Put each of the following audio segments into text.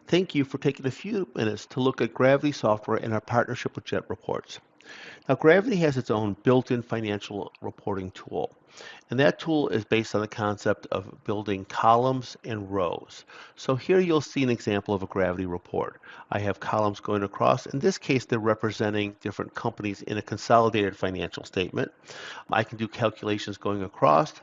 Thank you for taking a few minutes to look at Gravity software and our partnership with Jet Reports. Now, Gravity has its own built-in financial reporting tool, and that tool is based on the concept of building columns and rows. So here you'll see an example of a Gravity report. I have columns going across. In this case, they're representing different companies in a consolidated financial statement. I can do calculations going across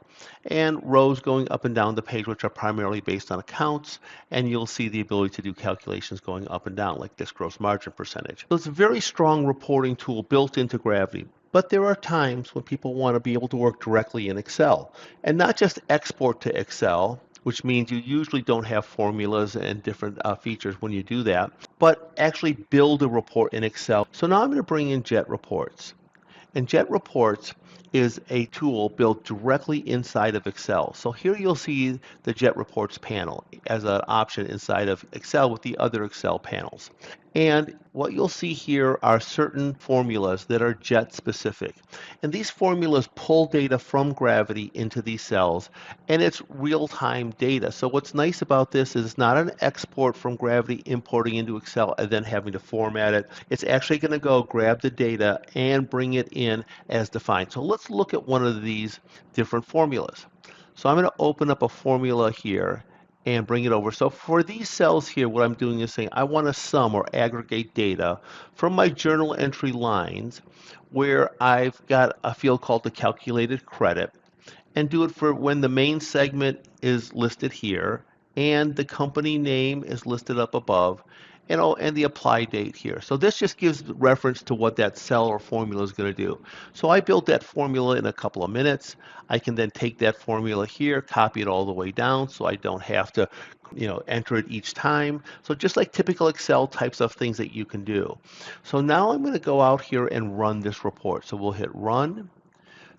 and rows going up and down the page, which are primarily based on accounts, and you'll see the ability to do calculations going up and down, like this gross margin percentage. So it's a very strong reporting tool built into Gravity. But there are times when people want to be able to work directly in Excel, and not just export to Excel, which means you usually don't have formulas and different features when you do that, but actually build a report in Excel. So now I'm going to bring in Jet Reports. And Jet Reports is a tool built directly inside of Excel. So here you'll see the Jet Reports panel as an option inside of Excel with the other Excel panels. And what you'll see here are certain formulas that are Jet specific. And these formulas pull data from Gravity into these cells, and it's real-time data. So what's nice about this is it's not an export from Gravity importing into Excel and then having to format it. It's actually going to go grab the data and bring it in as defined. So let's look at one of these different formulas. So I'm going to open up a formula here and bring it over. So for these cells here, what I'm doing is saying I want to sum or aggregate data from my journal entry lines where I've got a field called the calculated credit, and do it for when the main segment is listed here and the company name is listed up above, and the apply date here. So this just gives reference to what that cell or formula is going to do. So I built that formula in a couple of minutes. I can then take that formula here, copy it all the way down so I don't have to enter it each time. So just like typical Excel types of things that you can do. So now I'm going to go out here and run this report. So we'll hit run.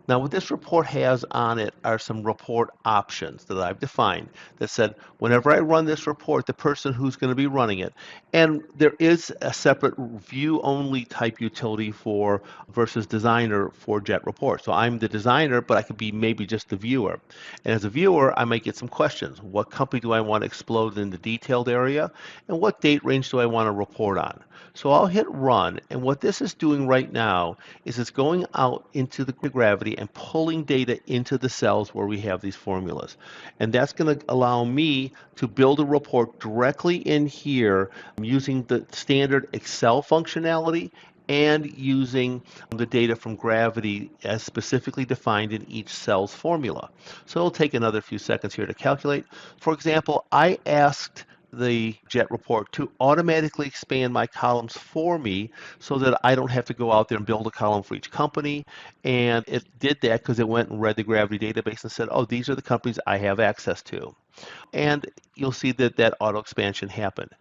Now what this report has on it are some report options that I've defined that said whenever I run this report, the person who's going to be running it, and there is a separate view only type utility for versus designer for Jet Report. So I'm the designer, but I could be maybe just the viewer. And as a viewer, I might get some questions. What company do I want to explode in the detailed area? And what date range do I want to report on? So I'll hit run, and what this is doing right now is it's going out into the Gravity and pulling data into the cells where we have these formulas. And that's going to allow me to build a report directly in here using the standard Excel functionality and using the data from Gravity as specifically defined in each cell's formula. So it'll take another few seconds here to calculate. For example, I asked the Jet report to automatically expand my columns for me so that I don't have to go out there and build a column for each company. And it did that because it went and read the Gravity database and said, oh, these are the companies I have access to. And you'll see that that auto expansion happened.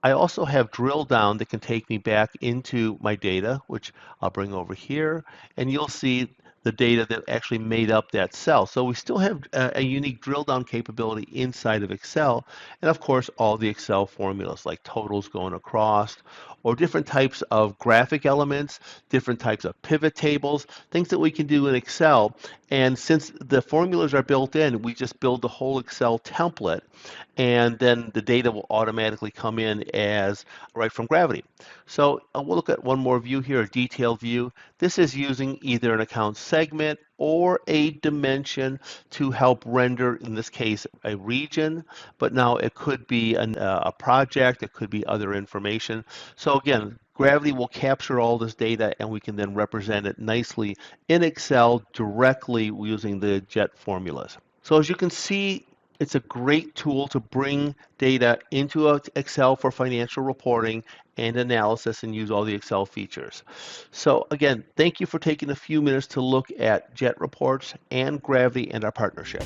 I also have drill down that can take me back into my data, which I'll bring over here, and you'll see the data that actually made up that cell. So we still have a unique drill down capability inside of Excel, and of course all the Excel formulas like totals going across, or different types of graphic elements, different types of pivot tables, things that we can do in Excel. And since the formulas are built in, we just build the whole Excel template, and then the data will automatically come in as right from Gravity. So we'll look at one more view here, a detailed view. This is using either an account segment or a dimension to help render, in this case, a region, but now it could be a project, it could be other information. So again, Gravity will capture all this data and we can then represent it nicely in Excel directly using the Jet formulas. So as you can see, it's a great tool to bring data into Excel for financial reporting and analysis and use all the Excel features. So again, thank you for taking a few minutes to look at Jet Reports and Gravity and our partnership.